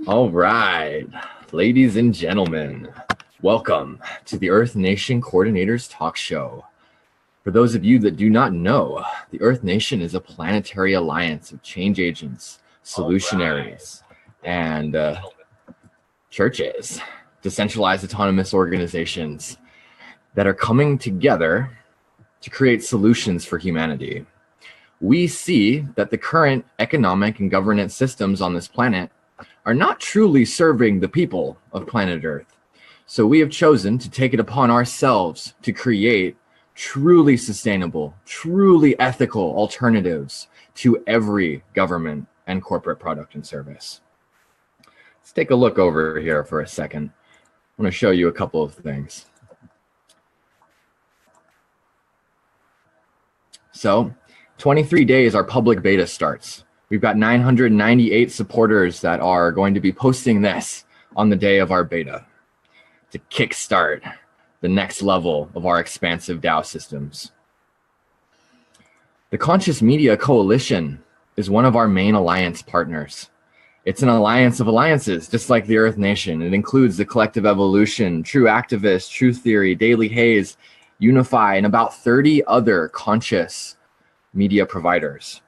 All right, ladies and gentlemen, welcome to the Earth Nation Coordinators Talk Show. For those of you that do not know, the Earth Nation is a planetary alliance of change agents, solutionaries, and churches, decentralized autonomous organizations that are coming together to create solutions for humanity. We see that the current economic and governance systems on this planet are not truly serving the people of planet Earth. So we have chosen to take it upon ourselves to create truly sustainable, truly ethical alternatives to every government and corporate product and service. Let's take a look over here for a second. I want to show you a couple of things. So 23 days our public beta starts. We've got 998 supporters that are going to be posting this on the day of our beta to kickstart the next level of our expansive DAO systems. The Conscious Media Coalition is one of our main alliance partners. It's an alliance of alliances, just like the Earth Nation. It includes the Collective Evolution, True Activist, True Theory, Daily Haze, Unify, and about 30 other conscious media providers.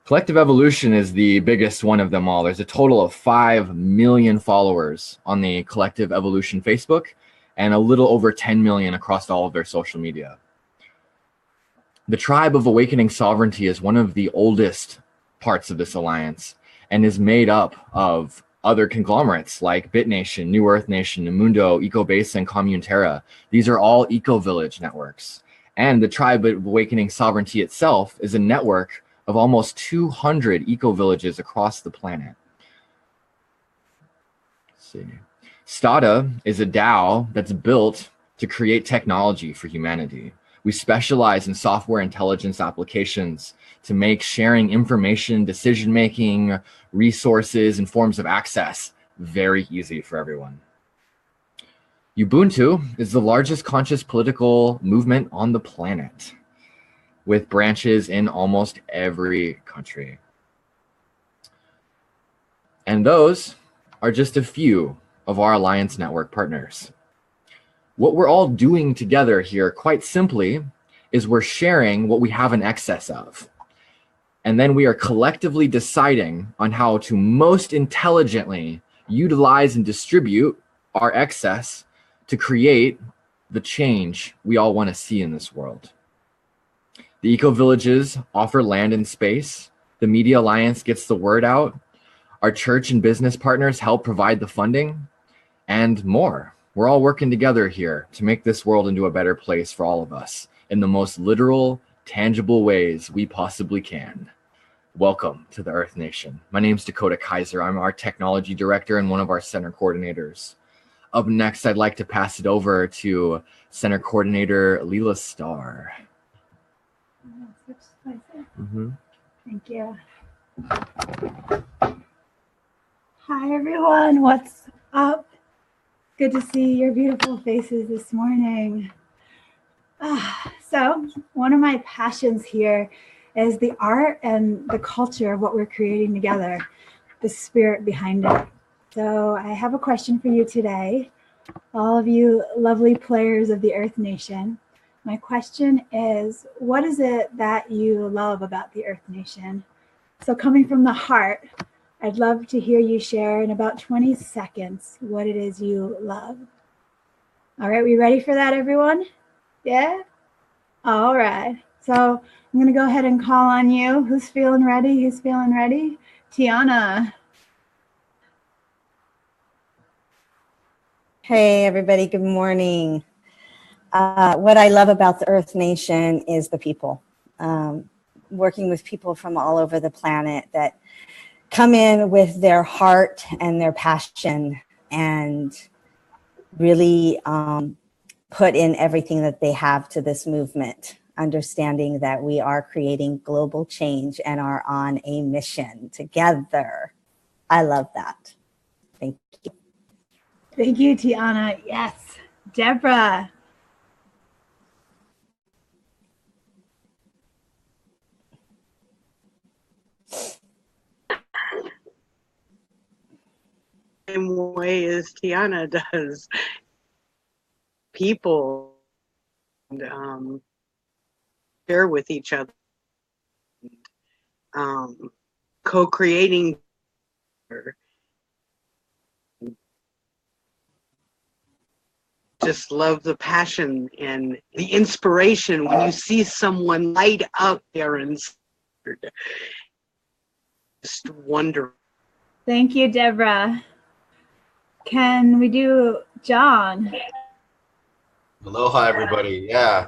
Collective Evolution is the biggest one of them all. There's a total of 5 million followers on the Collective Evolution Facebook and a little over 10 million across all of their social media. The Tribe of Awakening Sovereignty is one of the oldest parts of this alliance and is made up of other conglomerates like BitNation, New Earth Nation, Namundo, EcoBase, and Communterra. These are all eco-village networks. And the Tribe of Awakening Sovereignty itself is a network of almost 200 eco-villages across the planet. Let's see. Stada is a DAO that's built to create technology for humanity. We specialize in software intelligence applications to make sharing information, decision-making, resources, and forms of access very easy for everyone. Ubuntu is the largest conscious political movement on the planet, with branches in almost every country. And those are just a few of our Alliance Network partners. What we're all doing together here, quite simply, is we're sharing what we have in excess of. And then we are collectively deciding on how to most intelligently utilize and distribute our excess to create the change we all want to see in this world. The eco-villages offer land and space. The Media Alliance gets the word out. Our church and business partners help provide the funding and more. We're all working together here to make this world into a better place for all of us in the most literal, tangible ways we possibly can. Welcome to the Earth Nation. My name's Dakota Kaiser. I'm our technology director and one of our center coordinators. Up next, I'd like to pass it over to center coordinator Leela Starr. Thank you. Hi, everyone. What's up? Good to see your beautiful faces this morning. So one of my passions here is the art and the culture of what we're creating together, the spirit behind it. So I have a question for you today, all of you lovely players of the Earth Nation. My question is, what is it that you love about the Earth Nation? So coming from the heart, I'd love to hear you share in about 20 seconds what it is you love. All right, we ready for that, everyone? Yeah? All right. So I'm going to go ahead and call on you. Who's feeling ready? Who's feeling ready? Tiana. Hey, everybody. Good morning. What I love about the Earth Nation is the people. Working with people from all over the planet that come in with their heart and their passion and really put in everything that they have to this movement, understanding that we are creating global change and are on a mission together. I love that. Thank you. Thank you, Tiana. Yes. Deborah. same way as Tiana does. People and share with each other, co-creating. Just love the passion and the inspiration when you see someone light up there and just wonder. Thank you, Deborah. Can we do John? Aloha, everybody. Yeah.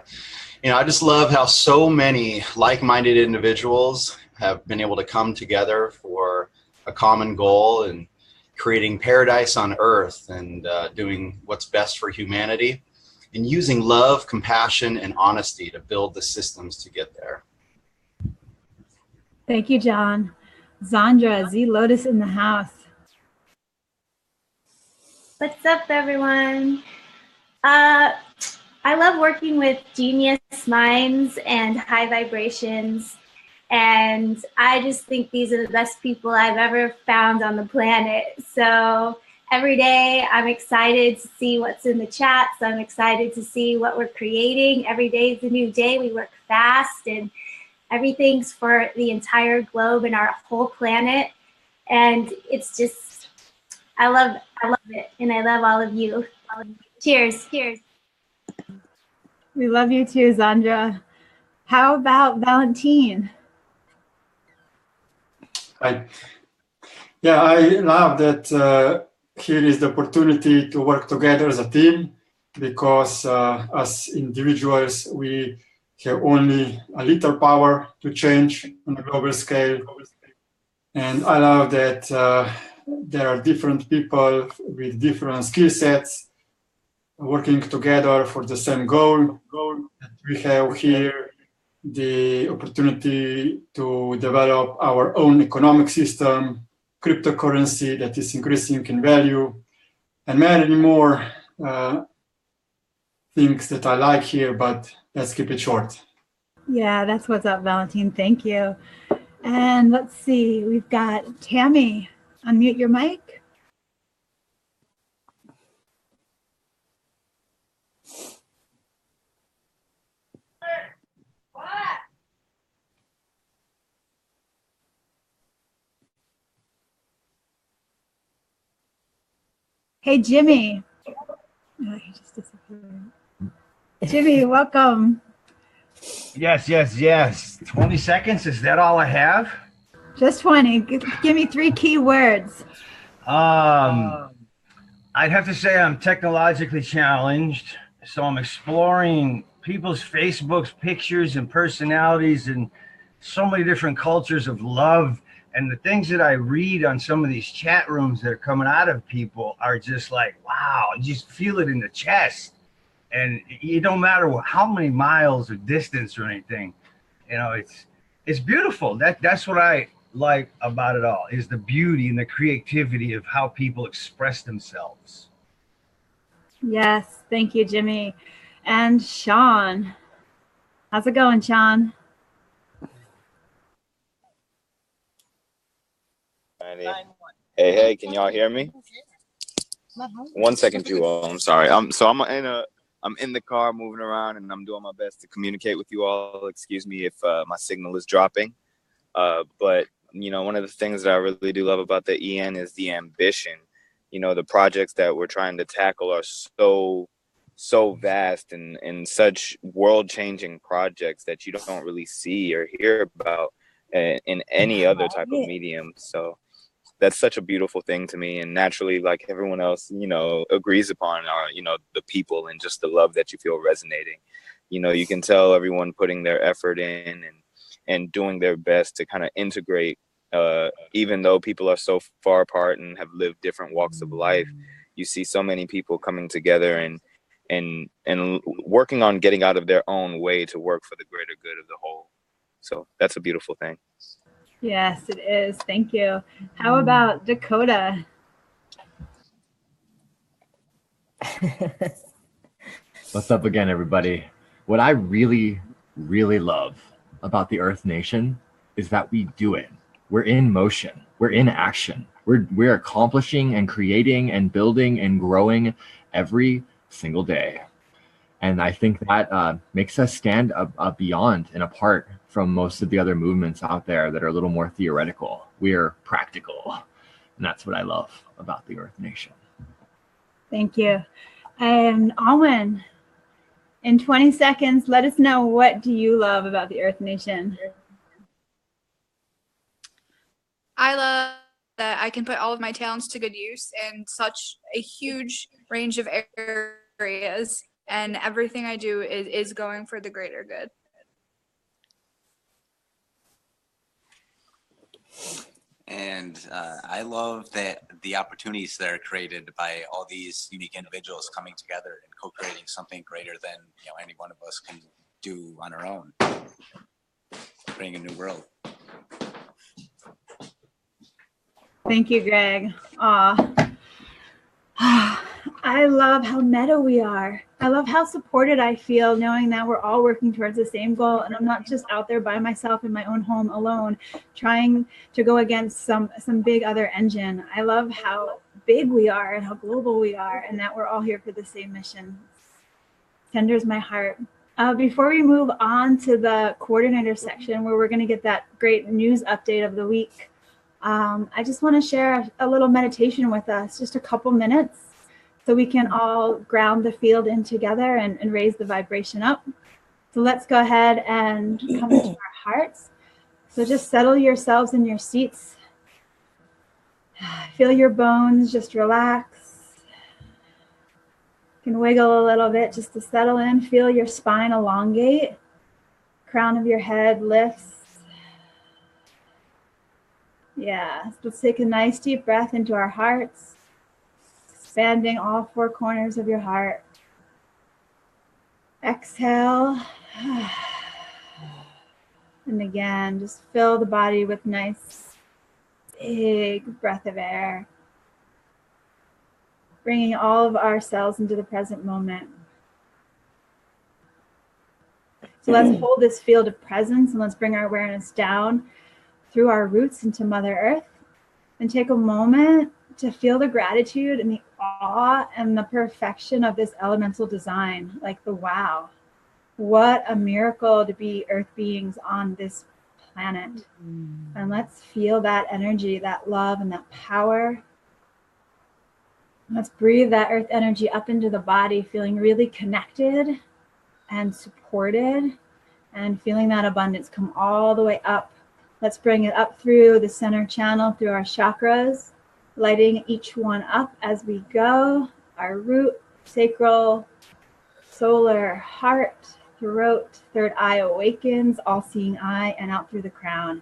I just love how so many like-minded individuals have been able to come together for a common goal and creating paradise on earth and doing what's best for humanity and using love, compassion, and honesty to build the systems to get there. Thank you, John. Zandra, Z Lotus in the house. What's up, everyone? I love working with genius minds and high vibrations, and I just think these are the best people I've ever found on the planet. So every day I'm excited to see what's in the chats. I'm excited to see what we're creating. Every day is a new day. We work fast, and everything's for the entire globe and our whole planet. And it's just, I love it, and I love all of you. Cheers. We love you too, Zandra. How about Valentine? I love that here is the opportunity to work together as a team, because as individuals, we have only a little power to change on a global scale. And I love that there are different people with different skill sets working together for the same goal. That we have here the opportunity to develop our own economic system, cryptocurrency that is increasing in value, and many more things that I like here, but let's keep it short. Yeah, that's what's up, Valentine. Thank you. And let's see, we've got Tammy. Unmute your mic. Hey, Jimmy. Oh, he just disappeared. Jimmy, welcome. Yes. 20 seconds, is that all I have? Just 20. Give me 3 key words. I'd have to say I'm technologically challenged, so I'm exploring people's Facebook's pictures and personalities and so many different cultures of love. And the things that I read on some of these chat rooms that are coming out of people are just like, wow, you just feel it in the chest. And it don't matter how many miles or distance or anything, it's beautiful. That's what I like about it all, is the beauty and the creativity of how people express themselves. Yes, thank you, Jimmy. And Sean. How's it going, Sean? Hey, can y'all hear me? 1 second, you all. I'm sorry. I'm in the car moving around, and I'm doing my best to communicate with you all. Excuse me if my signal is dropping. But one of the things that I really do love about the EN is the ambition. The projects that we're trying to tackle are so vast and such world-changing projects that you don't really see or hear about in any other type of medium. So that's such a beautiful thing to me, and naturally, like everyone else, agrees upon are, the people and just the love that you feel resonating. You can tell everyone putting their effort in and doing their best to kind of integrate, even though people are so far apart and have lived different walks of life. You see so many people coming together and working on getting out of their own way to work for the greater good of the whole. So that's a beautiful thing. Yes, it is. Thank you. How about Dakota? What's up again, everybody? What I really, really love about the Earth Nation is that we do it. We're in motion. We're in action. We're accomplishing and creating and building and growing every single day. And I think that makes us stand beyond and apart from most of the other movements out there that are a little more theoretical. We are practical. And that's what I love about the Earth Nation. Thank you. And Alwyn, in 20 seconds, let us know, what do you love about the Earth Nation? I love that I can put all of my talents to good use in such a huge range of areas, and everything I do is going for the greater good. And I love that the opportunities that are created by all these unique individuals coming together and co-creating something greater than any one of us can do on our own, creating a new world. Thank you, Greg. I love how meta we are. I love how supported I feel knowing that we're all working towards the same goal, and I'm not just out there by myself in my own home alone trying to go against some big other engine. I love how big we are and how global we are, and that we're all here for the same mission. Tenders my heart. Before we move on to the coordinator section, where we're going to get that great news update of the week, I just want to share a little meditation with us, just a couple minutes, so we can all ground the field in together and raise the vibration up. So let's go ahead and come into our hearts. So just settle yourselves in your seats. Feel your bones just relax. You can wiggle a little bit just to settle in. Feel your spine elongate. Crown of your head lifts. Yeah, so let's take a nice deep breath into our hearts, expanding all four corners of your heart. Exhale. And again, just fill the body with nice, big breath of air, bringing all of our cells into the present moment. So let's hold this field of presence, and let's bring our awareness down through our roots into Mother Earth, and take a moment to feel the gratitude and the awe and the perfection of this elemental design. Like wow, what a miracle to be Earth beings on this planet. And let's feel that energy, that love, and that power. Let's breathe that Earth energy up into the body, feeling really connected and supported, and feeling that abundance come all the way up. Let's bring it up through the center channel, through our chakras, lighting each one up as we go. Our root, sacral, solar, heart, throat, third eye awakens, all-seeing eye, and out through the crown.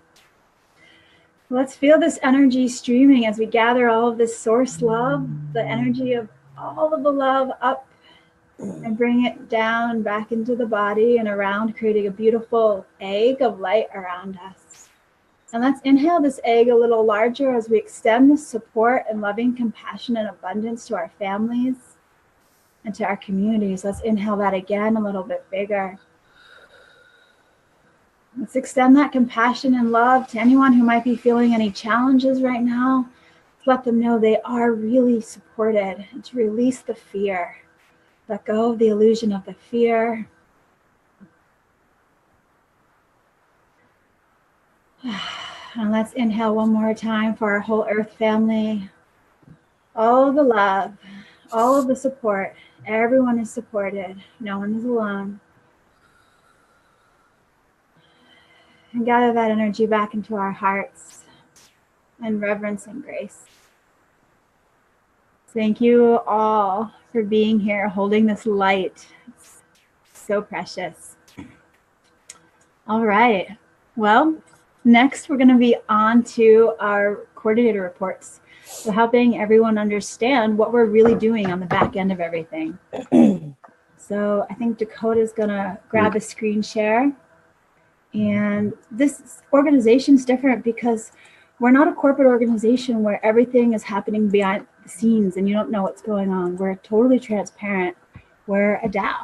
Let's feel this energy streaming as we gather all of this source love, the energy of all of the love up, and bring it down back into the body and around, creating a beautiful egg of light around us. And let's inhale this egg a little larger as we extend the support and loving compassion and abundance to our families and to our communities. Let's inhale that again a little bit bigger. Let's extend that compassion and love to anyone who might be feeling any challenges right now. Let them know they are really supported, and to release the fear. Let go of the illusion of the fear. And let's inhale one more time for our whole Earth family. All of the love, all of the support. Everyone is supported. No one is alone. And gather that energy back into our hearts in reverence and grace. Thank you all for being here, holding this light. It's so precious. All right. Well, next, we're going to be on to our coordinator reports. So helping everyone understand what we're really doing on the back end of everything. So I think Dakota's going to grab a screen share. And this organization is different because we're not a corporate organization where everything is happening behind the scenes and you don't know what's going on. We're totally transparent. We're a DAO.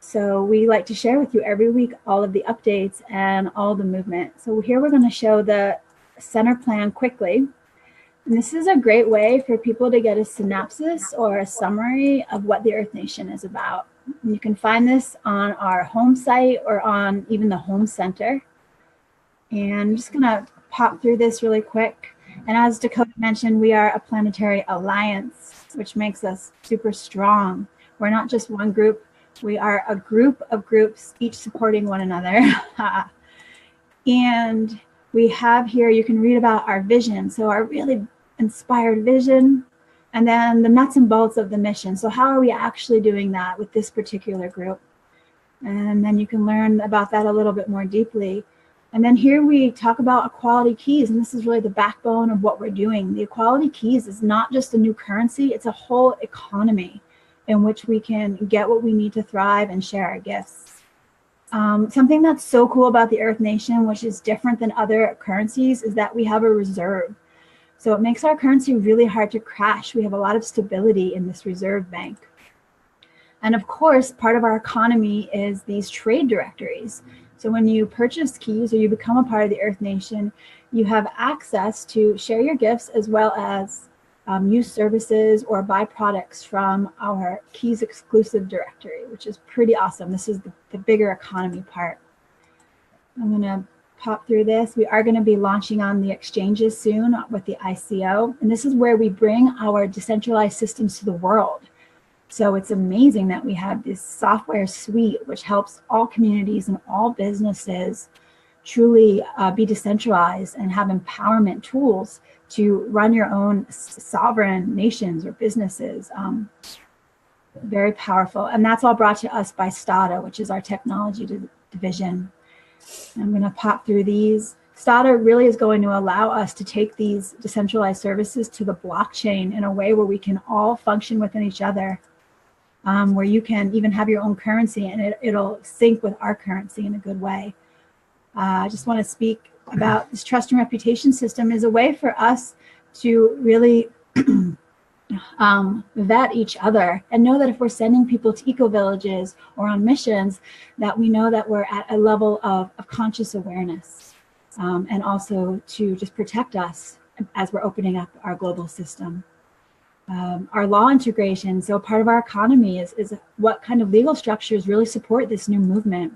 So we like to share with you every week all of the updates and all the movement. So here we're going to show the center plan quickly. And this is a great way for people to get a synopsis or a summary of what the Earth Nation is about. And you can find this on our home site or on even the home center. And I'm just going to pop through this really quick. And as Dakota mentioned, we are a planetary alliance, which makes us super strong. We're not just one group. We are a group of groups, each supporting one another. And we have here, you can read about our vision. So our really inspired vision, and then the nuts and bolts of the mission. So how are we actually doing that with this particular group? And then you can learn about that a little bit more deeply. And then here we talk about equality keys, and this is really the backbone of what we're doing. The equality keys is not just a new currency, it's a whole economy in which we can get what we need to thrive and share our gifts. Something that's so cool about the Earth Nation, which is different than other currencies, is that we have a reserve. So it makes our currency really hard to crash. We have a lot of stability in this reserve bank. And of course, part of our economy is these trade directories. So when you purchase keys or you become a part of the Earth Nation, you have access to share your gifts as well as use services or buy products from our keys exclusive directory, which is pretty awesome. This is the bigger economy part. I'm going to pop through this. We are going to be launching on the exchanges soon with the ICO. And this is where we bring our decentralized systems to the world. So it's amazing that we have this software suite, which helps all communities and all businesses truly be decentralized and have empowerment tools to run your own sovereign nations or businesses. Very powerful. And that's all brought to us by STATA, which is our technology division. I'm going to pop through these. STATA really is going to allow us to take these decentralized services to the blockchain in a way where we can all function within each other. Where you can even have your own currency and it'll sync with our currency in a good way. I just want to speak about this trust and reputation system is a way for us to really vet each other and know that if we're sending people to eco-villages or on missions, that we know that we're at a level of conscious awareness and also to just protect us as we're opening up our global system. Our law integration, so part of our economy is what kind of legal structures really support this new movement.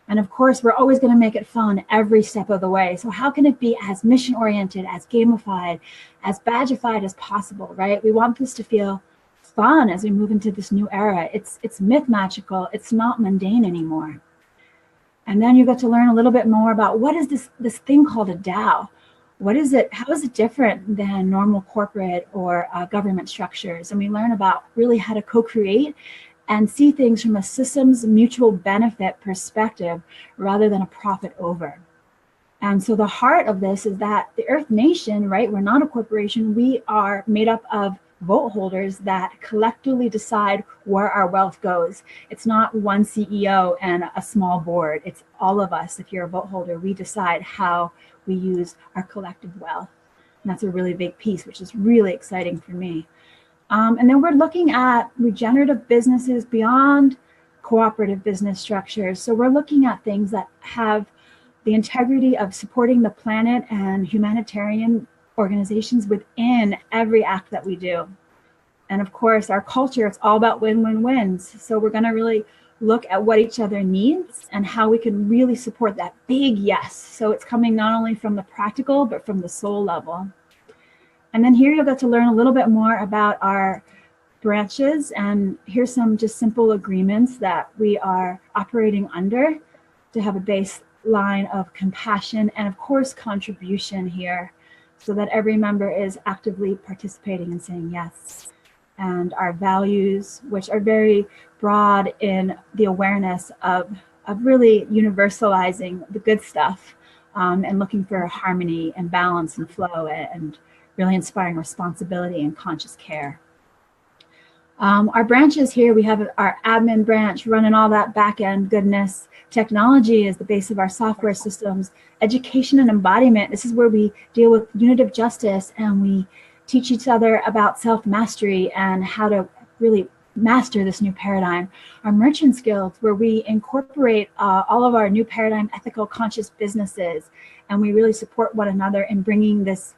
And of course, we're always going to make it fun every step of the way. So how can it be as mission-oriented, as gamified, as badgified as possible, right? We want this to feel fun as we move into this new era. It's myth magical. It's not mundane anymore. And then you get to learn a little bit more about what is this thing called a DAO. What is it? How is it different than normal corporate or government structures? And we learn about really how to co-create and see things from a systems mutual benefit perspective rather than a profit over. And so the heart of this is that the Earth Nation, right? We're not a corporation. We are made up of vote holders that collectively decide where our wealth goes. It's not one CEO and a small board. It's all of us. If you're a vote holder, we decide how we use our collective wealth. And that's a really big piece, which is really exciting for me. And then we're looking at regenerative businesses beyond cooperative business structures. So we're looking at things that have the integrity of supporting the planet and humanitarian organizations within every act that we do. And of course, our culture, it's all about win-win-wins. So we're going to really look at what each other needs and how we can really support that big yes. So it's coming not only from the practical, but from the soul level. And then here you'll get to learn a little bit more about our branches. And here's some just simple agreements that we are operating under to have a baseline of compassion and of course contribution here so that every member is actively participating and saying yes. And our values, which are very broad in the awareness of really universalizing the good stuff and looking for harmony and balance and flow and really inspiring responsibility and conscious care. Our branches here, we have our admin branch running all that back-end goodness. Technology is the base of our software systems. Education and embodiment, this is where we deal with unitive justice and we teach each other about self-mastery and how to really master this new paradigm. Our merchants guild, where we incorporate all of our new paradigm ethical conscious businesses and we really support one another in bringing this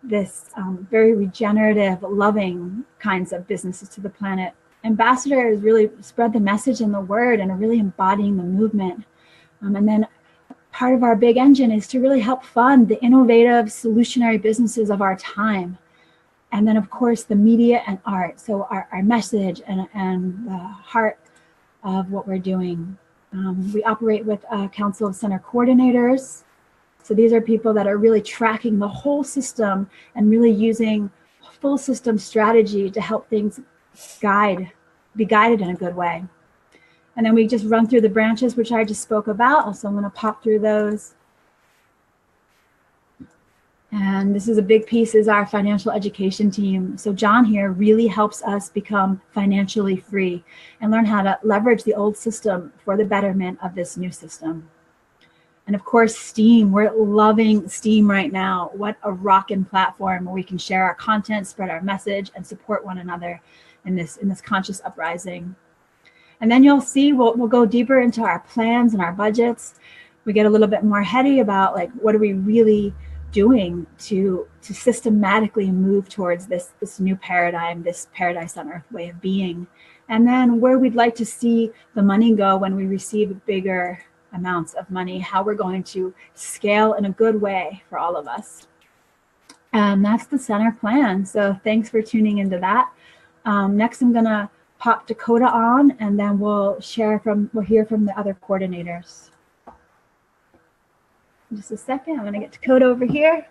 this very regenerative, loving kinds of businesses to the planet. Ambassadors really spread the message and the word and are really embodying the movement. And then part of our big engine is to really help fund the innovative, solutionary businesses of our time. And then, of course, the media and art. So our message and the heart of what we're doing. We operate with a council of center coordinators. So these are people that are really tracking the whole system and really using full system strategy to help things be guided in a good way. And then we just run through the branches, which I just spoke about. So I'm going to pop through those. And this is a big piece, is our financial education team. So John here really helps us become financially free and learn how to leverage the old system for the betterment of this new system. And of course, STEAM. We're loving STEAM right now. What a rockin' platform where we can share our content, spread our message, and support one another in this conscious uprising. And then you'll see, we'll go deeper into our plans and our budgets. We get a little bit more heady about, like, what are we really doing to systematically move towards this new paradigm, this paradise on earth way of being. And then where we'd like to see the money go when we receive bigger amounts of money, how we're going to scale in a good way for all of us. And that's the center plan. So thanks for tuning into that. Next, I'm gonna pop Dakota on, and then we'll hear from the other coordinators. In just a second, I'm gonna get Dakota over here.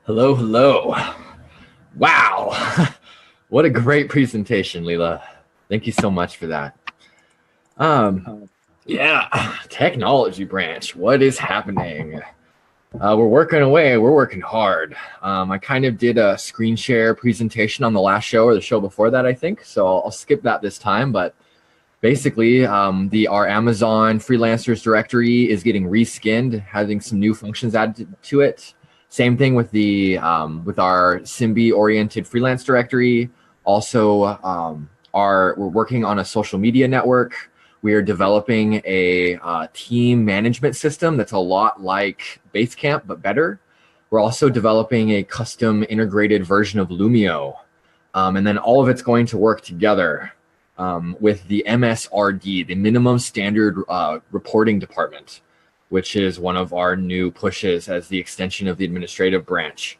Hello, hello. Wow. What a great presentation, Leela. Thank you so much for that. Yeah, technology branch. What is happening? We're working away. We're working hard. I kind of did a screen share presentation on the last show or the show before that, I think. So I'll skip that this time. But basically, our Amazon freelancers directory is getting reskinned, having some new functions added to it. Same thing with with our Symbi oriented freelance directory. Also, we're working on a social media network. We are developing a team management system that's a lot like Basecamp, but better. We're also developing a custom integrated version of Lumio. And then all of it's going to work together with the MSRD, the Minimum Standard Reporting Department, which is one of our new pushes as the extension of the administrative branch.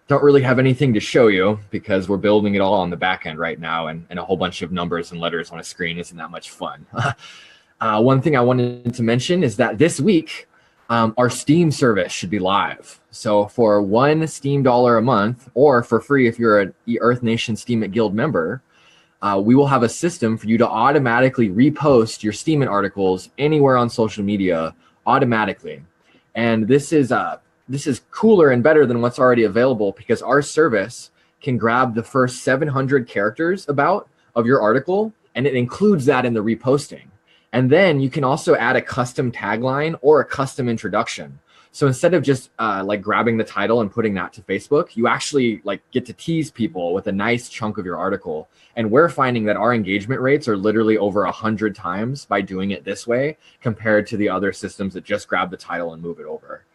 Don't really have anything to show you because we're building it all on the back end right now, and a whole bunch of numbers and letters on a screen isn't that much fun. One thing I wanted to mention is that this week, our Steam service should be live. So for $1 Steam a month, or for free if you're an Earth Nation Steam at Guild member, we will have a system for you to automatically repost your Steemit articles anywhere on social media automatically. And this is cooler and better than what's already available because our service can grab the first 700 characters of your article, and it includes that in the reposting. And then you can also add a custom tagline or a custom introduction. So instead of just like grabbing the title and putting that to Facebook, you actually like get to tease people with a nice chunk of your article. And we're finding that our engagement rates are literally over 100 times by doing it this way compared to the other systems that just grab the title and move it over.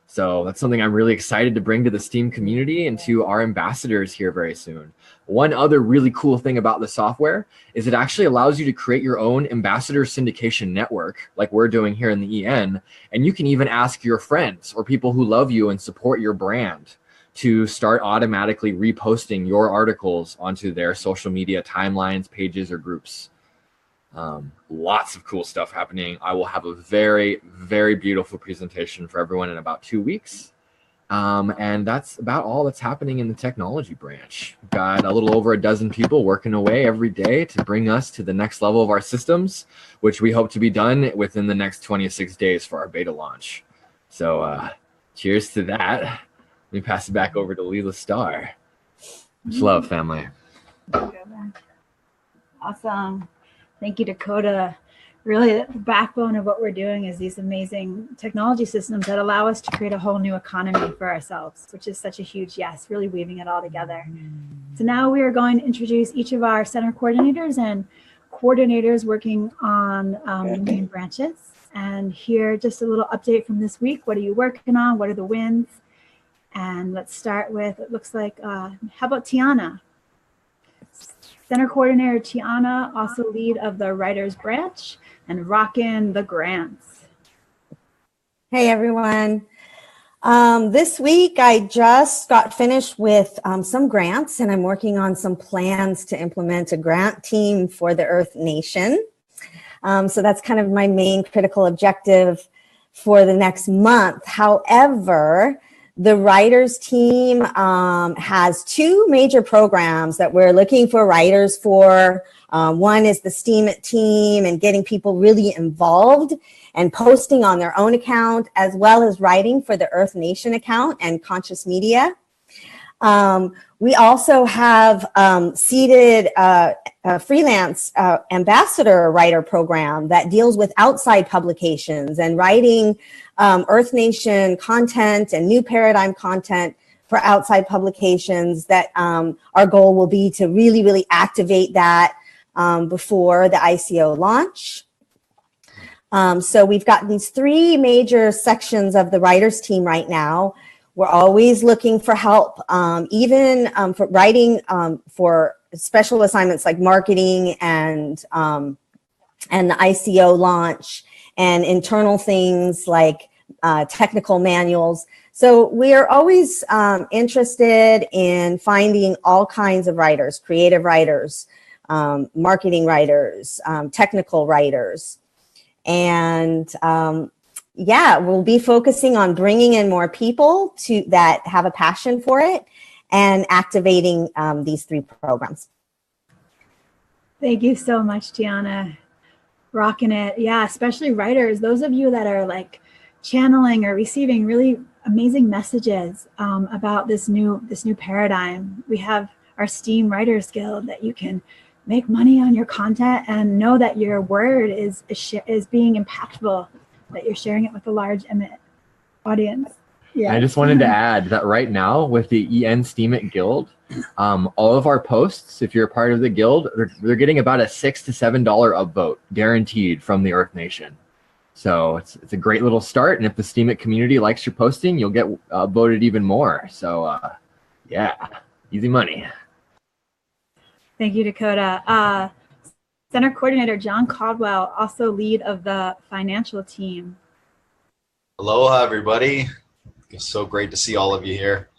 So that's something I'm really excited to bring to the Steam community and to our ambassadors here very soon. One other really cool thing about the software is it actually allows you to create your own ambassador syndication network like we're doing here in the EN. And you can even ask your friends or people who love you and support your brand to start automatically reposting your articles onto their social media timelines, pages, or groups. Lots of cool stuff happening. I will have a very, very beautiful presentation for everyone in about 2 weeks. And that's about all that's happening in the technology branch. We've got a little over a dozen people working away every day to bring us to the next level of our systems, which we hope to be done within the next 26 days for our beta launch. So cheers to that. Let me pass it back over to Leela Starr. Much love, family. Awesome. Thank you, Dakota. Really, the backbone of what we're doing is these amazing technology systems that allow us to create a whole new economy for ourselves, which is such a huge yes, really weaving it all together. So now we are going to introduce each of our center coordinators and coordinators working on the main branches. and hear just a little update from this week. What are you working on? What are the wins? And let's start with, it looks like, how about Tiana? Center Coordinator Tiana, also lead of the Writers Branch, and rockin' the grants. Hey, everyone. This week, I just got finished with some grants, and I'm working on some plans to implement a grant team for the Earth Nation. So that's kind of my main critical objective for the next month. However, the writers team has two major programs that we're looking for writers for. One is the Steam It team and getting people really involved and posting on their own account, as well as writing for the Earth Nation account and Conscious Media. We also have seeded a freelance ambassador writer program that deals with outside publications and writing Earth Nation content and new paradigm content for outside publications. That our goal will be to really, really activate that before the ICO launch. So we've got these three major sections of the writers team right now. We're always looking for help, even for writing for special assignments like marketing and the ICO launch, and internal things like technical manuals. So we are always interested in finding all kinds of writers, creative writers, marketing writers, technical writers. And yeah, we'll be focusing on bringing in more people that have a passion for it and activating these three programs. Thank you so much, Tiana. Rocking it. Yeah, especially writers, those of you that are like channeling or receiving really amazing messages about this new paradigm. We have our STEAM Writers Guild that you can make money on your content and know that your word is being impactful, that you're sharing it with a large audience. Yeah. I just wanted to add that right now with the EN Steam It Guild, all of our posts, if you're a part of the guild, they're getting about a $6 to $7 upvote guaranteed from the Earth Nation. So it's a great little start. And if the Steam It community likes your posting, you'll get voted even more. So yeah, easy money. Thank you, Dakota. Center Coordinator John Caldwell, also lead of the financial team. Aloha, everybody. It's so great to see all of you here.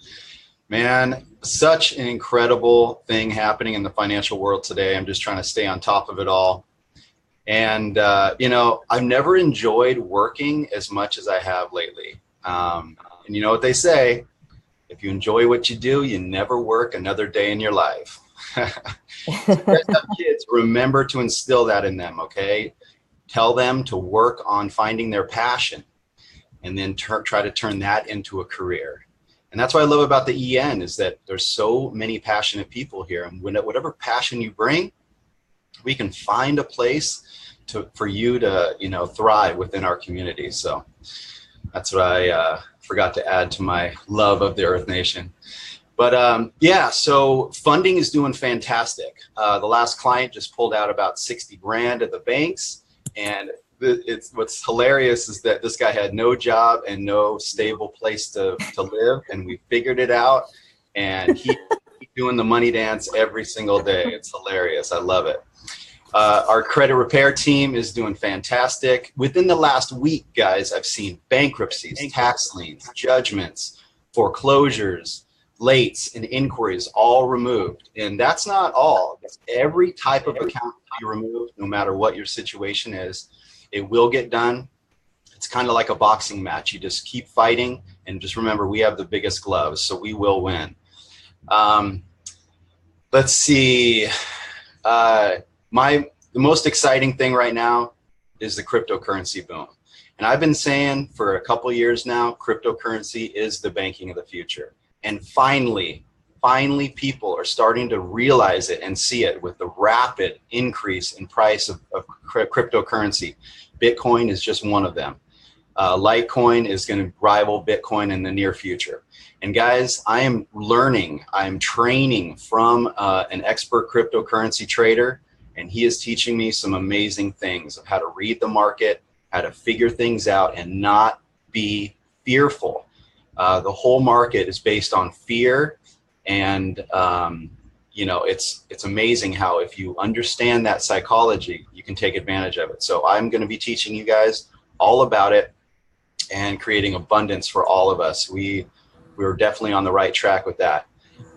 Man, such an incredible thing happening in the financial world today. I'm just trying to stay on top of it all. And, you know, I've never enjoyed working as much as I have lately. And you know what they say, if you enjoy what you do, you never work another day in your life. So if you guys have kids, remember to instill that in them, okay? Tell them to work on finding their passion and then try to turn that into a career. And that's what I love about the EN is that there's so many passionate people here. And whatever passion you bring, we can find a place for you to, you know, thrive within our community. So that's what I forgot to add to my love of the Earth Nation. But yeah, so funding is doing fantastic. The last client just pulled out about 60 grand at the banks. And what's hilarious is that this guy had no job and no stable place to live. And we figured it out. And he's doing the money dance every single day. It's hilarious. I love it. Our credit repair team is doing fantastic. Within the last week, guys, I've seen bankruptcies, tax liens, judgments, foreclosures, lates, and inquiries all removed. And that's not all. Every type of account can be removed, no matter what your situation is. It will get done. It's kind of like a boxing match. You just keep fighting, and just remember, we have the biggest gloves, so we will win. Let's see. The most exciting thing right now is the cryptocurrency boom. And I've been saying for a couple of years now, cryptocurrency is the banking of the future. And finally people are starting to realize it and see it with the rapid increase in price of cryptocurrency. Bitcoin is just one of them. Litecoin is going to rival Bitcoin in the near future. And guys, I am training from an expert cryptocurrency trader, and he is teaching me some amazing things of how to read the market, how to figure things out and not be fearful. The whole market is based on fear, and you know, it's amazing how if you understand that psychology, you can take advantage of it. So I'm going to be teaching you guys all about it and creating abundance for all of us. We're definitely on the right track with that.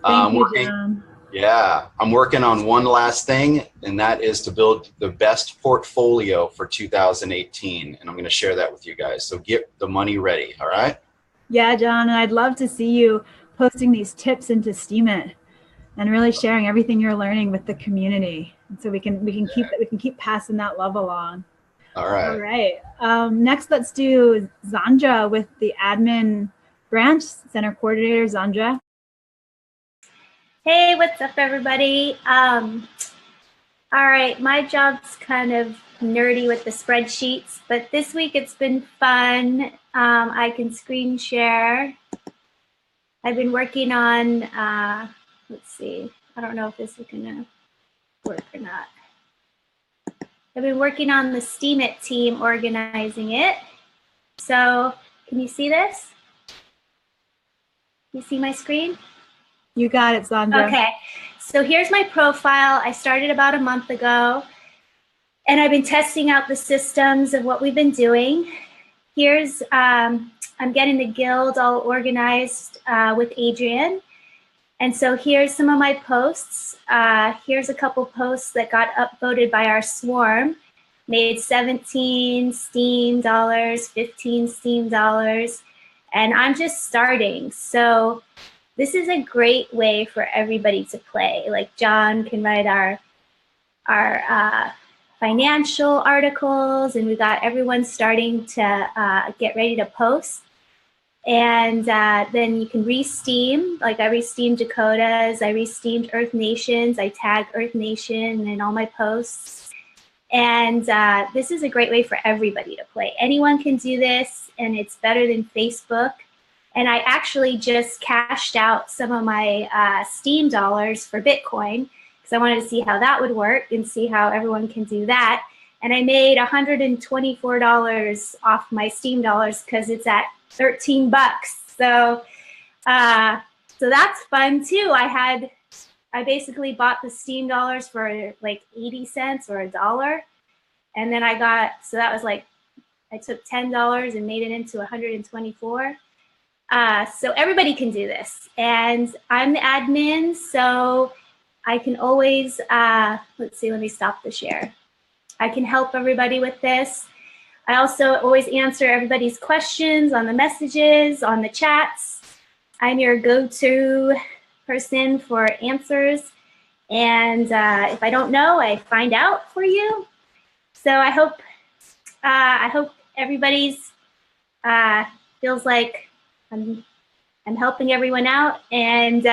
Thank you, John. Yeah, I'm working on one last thing, and that is to build the best portfolio for 2018. And I'm going to share that with you guys. So get the money ready. All right. Yeah, John, and I'd love to see you posting these tips into Steemit and really sharing everything you're learning with the community. And so we can keep passing that love along. All right. All right. Next, let's do Zandra with the admin branch center coordinator. Zandra. Hey, what's up, everybody? All right, my job's kind of nerdy with the spreadsheets, but this week it's been fun. I can screen share. I've been working on, let's see, I don't know if this is gonna work or not. I've been working on the Steemit team, organizing it. So can you see this? You see my screen? You got it, Zandra. Okay, so here's my profile. I started about a month ago, and I've been testing out the systems of what we've been doing. Here's, I'm getting the guild all organized with Adrian. And so here's some of my posts. Here's a couple posts that got upvoted by our swarm, made 17 Steam dollars, 15 Steam dollars, and I'm just starting. So this is a great way for everybody to play. Like John can write our financial articles, and we got everyone starting to get ready to post. And then you can re-steam, like I re-steamed Dakotas, I re-steamed Earth Nations, I tag Earth Nation in all my posts. And this is a great way for everybody to play. Anyone can do this, and it's better than Facebook. And I actually just cashed out some of my Steam dollars for Bitcoin because I wanted to see how that would work and see how everyone can do that. And I made $124 off my Steam dollars because it's at 13 bucks. So that's fun too. I basically bought the Steam dollars for like 80 cents or $1. And then so that was like, I took $10 and made it into 124. So everybody can do this. And I'm the admin, so I can always, let's see, let me stop the share. I can help everybody with this. I also always answer everybody's questions on the messages, on the chats. I'm your go-to person for answers. And if I don't know, I find out for you. So I hope everybody's feels like I'm helping everyone out and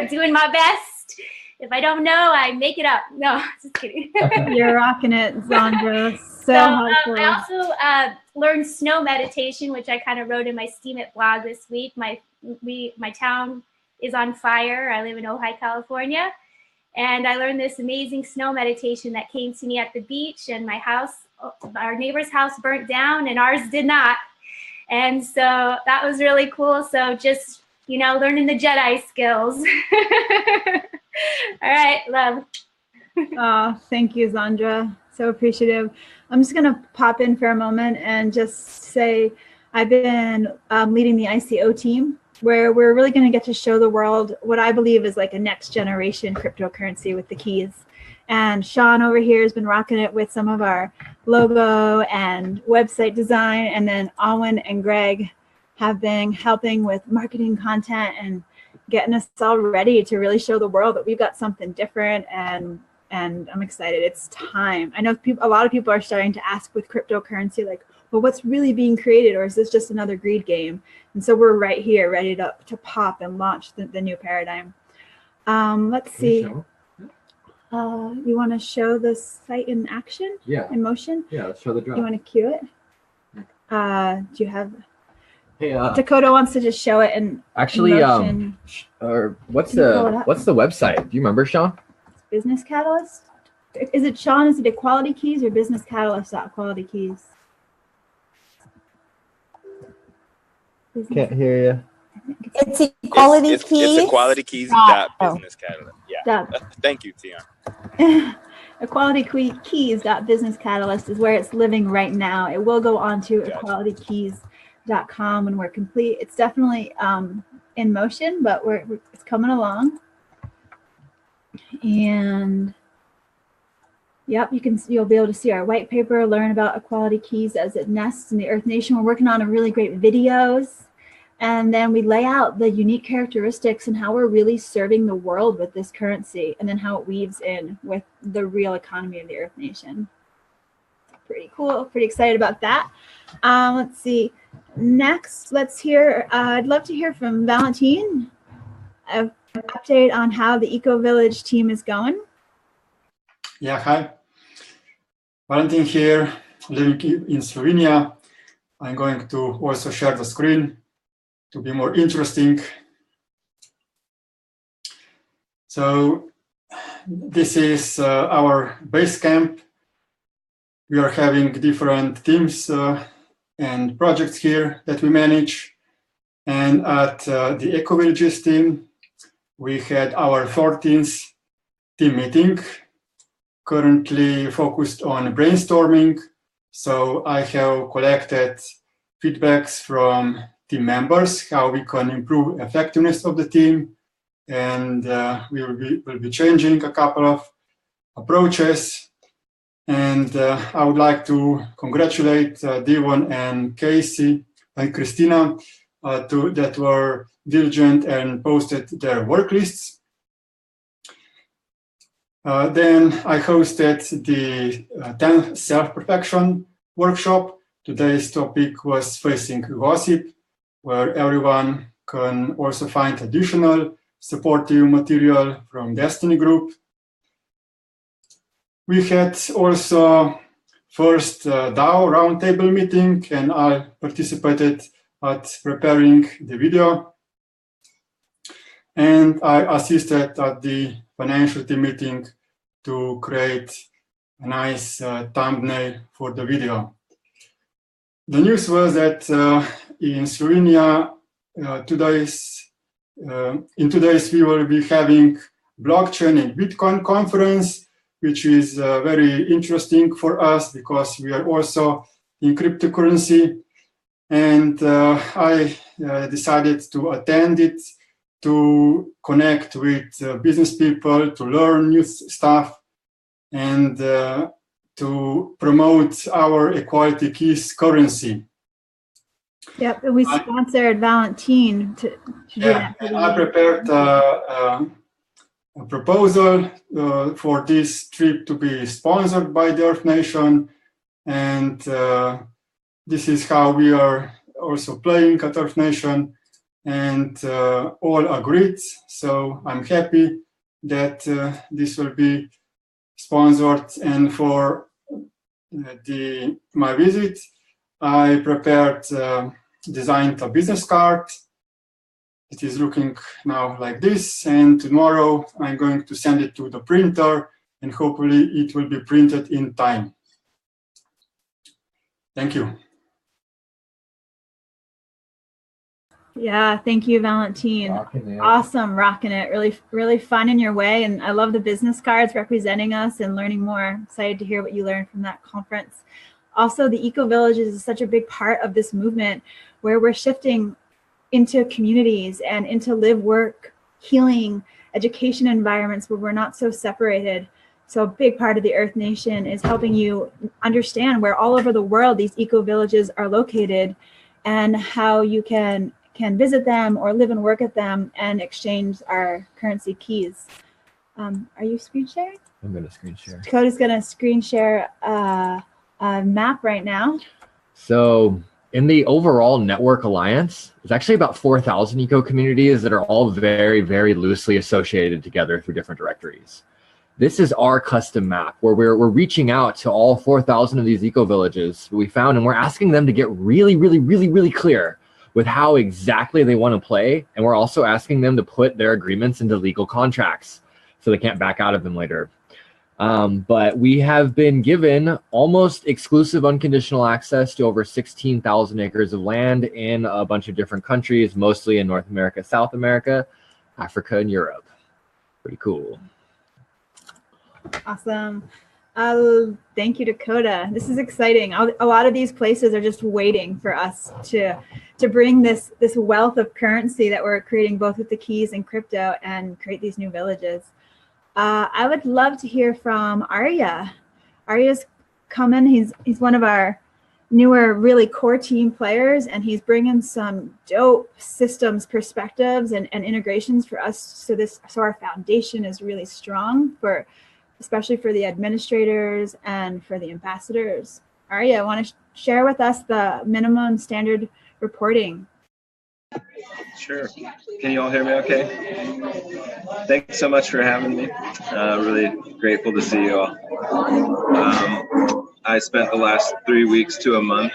doing my best. If I don't know, I make it up. No, just kidding. You're rocking it, Zandra. So helpful. I also learned snow meditation, which I kind of wrote in my Steemit blog this week. My town is on fire. I live in Ojai, California. And I learned this amazing snow meditation that came to me at the beach, and our neighbor's house burnt down and ours did not. And so that was really cool. So just, learning the Jedi skills. All right, love. Oh, thank you, Zandra. So appreciative. I'm just going to pop in for a moment and just say I've been leading the ICO team, where we're really going to get to show the world what I believe is like a next generation cryptocurrency with the keys. And Sean over here has been rocking it with some of our logo and website design. And then Alwyn and Greg have been helping with marketing content and getting us all ready to really show the world that we've got something different. And I'm excited. It's time. I know a lot of people are starting to ask with cryptocurrency, like, well, what's really being created? Or is this just another greed game? And so we're right here ready to pop and launch the new paradigm. Let's see. You want to show the site in action? Yeah. In motion? Yeah, let's show the drop. You want to cue it? Do you have? Hey, Dakota wants to just show it in motion. Or what's the website? Do you remember, Sean? Business Catalyst. Is it Sean? Is it Equality Keys or Business Catalyst Equality Keys? Can't hear you. It's equality It's keys. equalitykeys.business catalyst. Yeah. Thank you, Tion. Equalitykeys.business catalyst is where it's living right now. It will go on to equalitykeys.com when we're complete. It's definitely in motion, but it's coming along. And yep, you'll be able to see our white paper, learn about equality keys as it nests in the Earth Nation. We're working on a really great videos. And then we lay out the unique characteristics and how we're really serving the world with this currency, and then how it weaves in with the real economy of the Earth Nation. Pretty cool. Pretty excited about that. Let's see. Next, let's hear. I'd love to hear from Valentine. An update on how the Eco Village team is going. Yeah, hi. Valentine here, living in Slovenia. I'm going to also share the screen to be more interesting. So this is our base camp. We are having different teams and projects here that we manage. And at the Eco Villages team, we had our 14th team meeting, currently focused on brainstorming. So I have collected feedbacks from team members, how we can improve effectiveness of the team. And we will be changing a couple of approaches. And I would like to congratulate Devon and Casey and Christina that were diligent and posted their work lists. Then I hosted the 10th self-perfection workshop. Today's topic was facing gossip, where everyone can also find additional supportive material from Destiny Group. We had also first DAO roundtable meeting, and I participated at preparing the video. And I assisted at the financial team meeting to create a nice thumbnail for the video. The news was that in Slovenia, in 2 days we will be having blockchain and Bitcoin conference, which is very interesting for us because we are also in cryptocurrency. And I decided to attend it, to connect with business people, to learn new stuff, and to promote our Equality Keys currency. Yep, and we sponsored Valentine to do that. I prepared a proposal for this trip to be sponsored by the Earth Nation, and this is how we are also playing at Earth Nation, and all agreed. So I'm happy that this will be sponsored. And for my visit, I prepared, designed a business card. It is looking now like this, and tomorrow I'm going to send it to the printer, and hopefully it will be printed in time. Thank you. Yeah, thank you, Valentine. Awesome, rocking it. Really, really fun in your way. And I love the business cards representing us and learning more. Excited to hear what you learned from that conference. Also, the Eco Villages is such a big part of this movement where we're shifting into communities and into live, work, healing, education environments where we're not so separated. So a big part of the Earth Nation is helping you understand where all over the world these Eco Villages are located and how you can visit them or live and work at them and exchange our currency keys. Are you screen sharing? I'm going to screen share. Dakota's going to screen share a map right now. So in the overall network alliance, there's actually about 4,000 eco communities that are all very, very loosely associated together through different directories. This is our custom map where we're reaching out to all 4,000 of these eco villages we found, and we're asking them to get really, really, really, really clear with how exactly they want to play. And we're also asking them to put their agreements into legal contracts so they can't back out of them later. But we have been given almost exclusive unconditional access to over 16,000 acres of land in a bunch of different countries, mostly in North America, South America, Africa, and Europe. Pretty cool. Awesome. Thank you, Dakota. This is exciting. A lot of these places are just waiting for us to bring this wealth of currency that we're creating both with the keys and crypto and create these new villages. I would love to hear from Arya. Arya's coming. He's one of our newer, really core team players, and he's bringing some dope systems perspectives and integrations for us. So our foundation is really strong especially for the administrators and for the ambassadors. Arya, want to share with us the minimum standard reporting? Sure. Can you all hear me okay? Thanks so much for having me. Really grateful to see you all. I spent the last 3 weeks to a month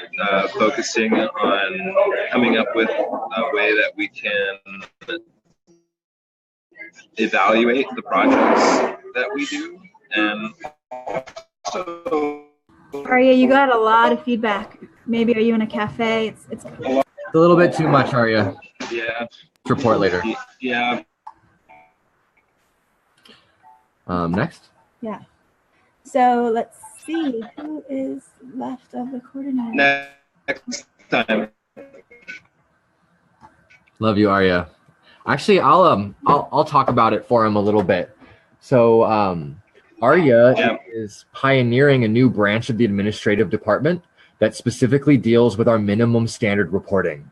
focusing on coming up with a way that we can evaluate the projects that we do. And so, Arya, you got a lot of feedback. Maybe are you in a cafe? It's a little bit too much, Arya. Yeah. Report later. Yeah. Next. Yeah. So let's see who is left of the coordinator. Next time. Love you, Arya. Actually, I'll talk about it for him a little bit. So Arya is pioneering a new branch of the administrative department that specifically deals with our minimum standard reporting.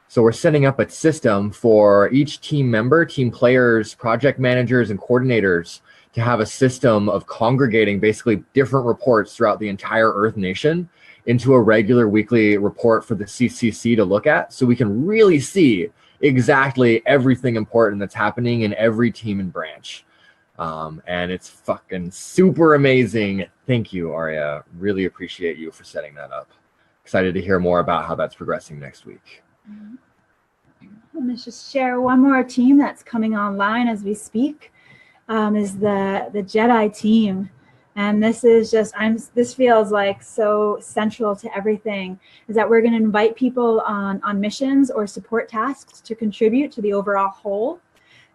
So we're setting up a system for each team member, team players, project managers, and coordinators to have a system of congregating basically different reports throughout the entire Earth Nation into a regular weekly report for the CCC to look at, so we can really see exactly everything important that's happening in every team and branch. And it's fucking super amazing. Thank you, Arya. Really appreciate you for setting that up. Excited to hear more about how that's progressing next week. Let's just share one more team that's coming online as we speak. Is the Jedi team. And this is just, this feels like so central to everything, is that we're going to invite people on missions or support tasks to contribute to the overall whole,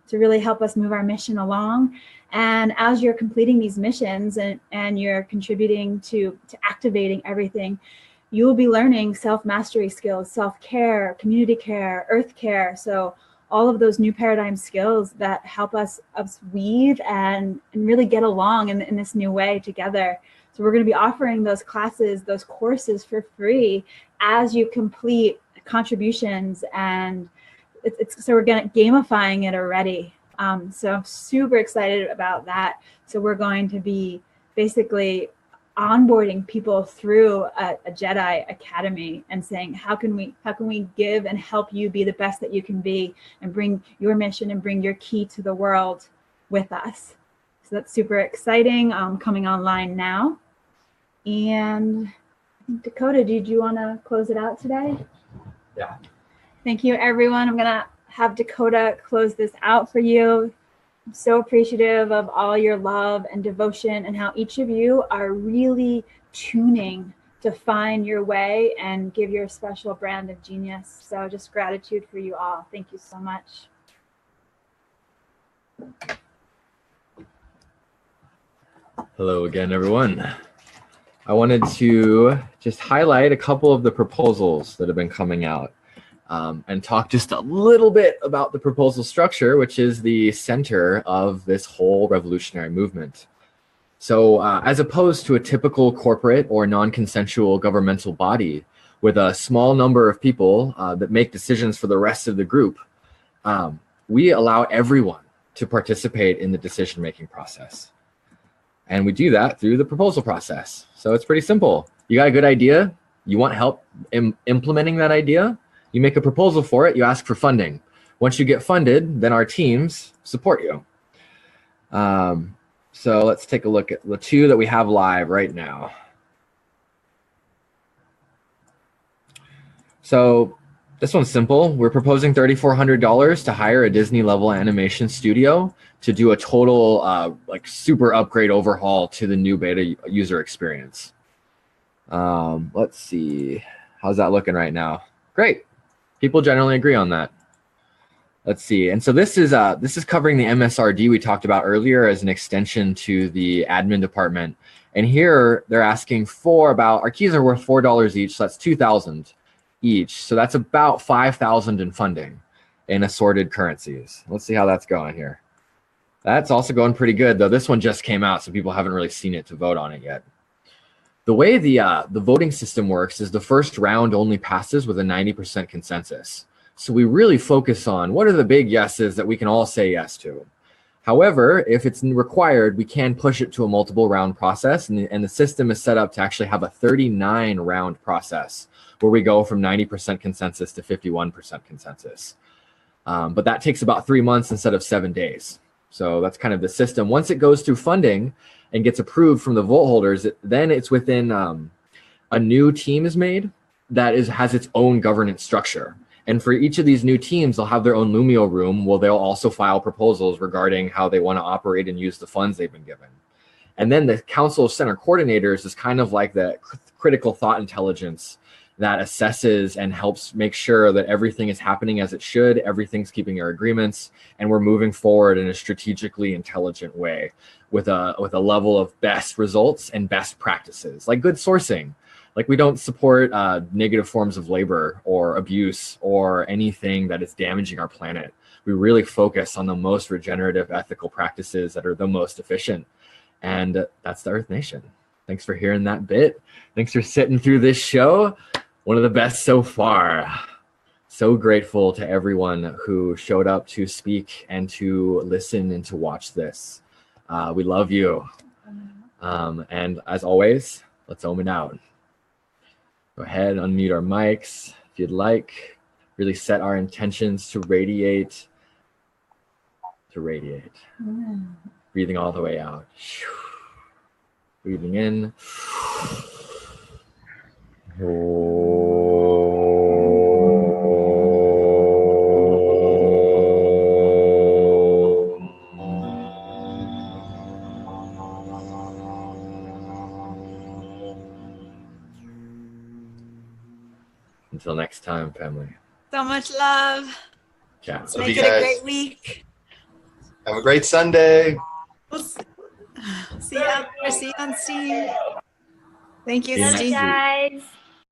to really help us move our mission along. And as you're completing these missions and you're contributing to activating everything, you will be learning self-mastery skills, self-care, community care, earth care. So all of those new paradigm skills that help us weave and really get along in this new way together. So we're going to be offering those classes, those courses for free as you complete contributions, and so we're going to gamifying it already. So I'm super excited about that. So we're going to be basically onboarding people through a Jedi Academy and saying, how can we give and help you be the best that you can be and bring your mission and bring your key to the world with us. So that's super exciting, coming online now. And Dakota, did you want to close it out today? Yeah. Thank you, everyone. I'm going to have Dakota close this out for you. I'm so appreciative of all your love and devotion and how each of you are really tuning to find your way and give your special brand of genius. So just gratitude for you all. Thank you so much. Hello again, everyone. I wanted to just highlight a couple of the proposals that have been coming out. And talk just a little bit about the proposal structure, which is the center of this whole revolutionary movement. So as opposed to a typical corporate or non-consensual governmental body with a small number of people that make decisions for the rest of the group, we allow everyone to participate in the decision-making process. And we do that through the proposal process. So it's pretty simple. You got a good idea, you want help implementing that idea, you make a proposal for it, you ask for funding. Once you get funded, then our teams support you. So let's take a look at the two that we have live right now. So This one's simple. We're proposing $3,400 to hire a Disney level animation studio to do a total like super upgrade overhaul to the new beta user experience. Let's see. How's that looking right now? Great. People generally agree on that. Let's see. And so this is covering the MSRD we talked about earlier as an extension to the admin department. And here they're asking for about, our keys are worth $4 each, so that's $2,000 each. So that's about $5,000 in funding in assorted currencies. Let's see how that's going here. That's also going pretty good, though this one just came out, so people haven't really seen it to vote on it yet. The way the voting system works is the first round only passes with a 90% consensus. So we really focus on what are the big yeses that we can all say yes to. However, if it's required, we can push it to a multiple round process, and the system is set up to actually have a 39 round process where we go from 90% consensus to 51% consensus. But that takes about 3 months instead of 7 days. So that's kind of the system. Once it goes through funding and gets approved from the vote holders, then it's within a new team is made that has its own governance structure. And for each of these new teams, they'll have their own Lumio room where they'll also file proposals regarding how they want to operate and use the funds they've been given. And then the Council of Center Coordinators is kind of like the critical thought intelligence that assesses and helps make sure that everything is happening as it should, everything's keeping our agreements, and we're moving forward in a strategically intelligent way with a level of best results and best practices, like good sourcing. Like we don't support negative forms of labor or abuse or anything that is damaging our planet. We really focus on the most regenerative ethical practices that are the most efficient. And that's the Earth Nation. Thanks for hearing that bit. Thanks for sitting through this show. One of the best so far. So grateful to everyone who showed up to speak and to listen and to watch this. We love you. And as always, let's ohm it out. Go ahead, unmute our mics if you'd like. Really set our intentions to radiate. Breathing all the way out. Breathing in. Until next time, family. So much love. Yeah. Let's make it a great week. Have a great Sunday. We'll see you out there. See you on Steam. Thank you, See you Steve. Guys.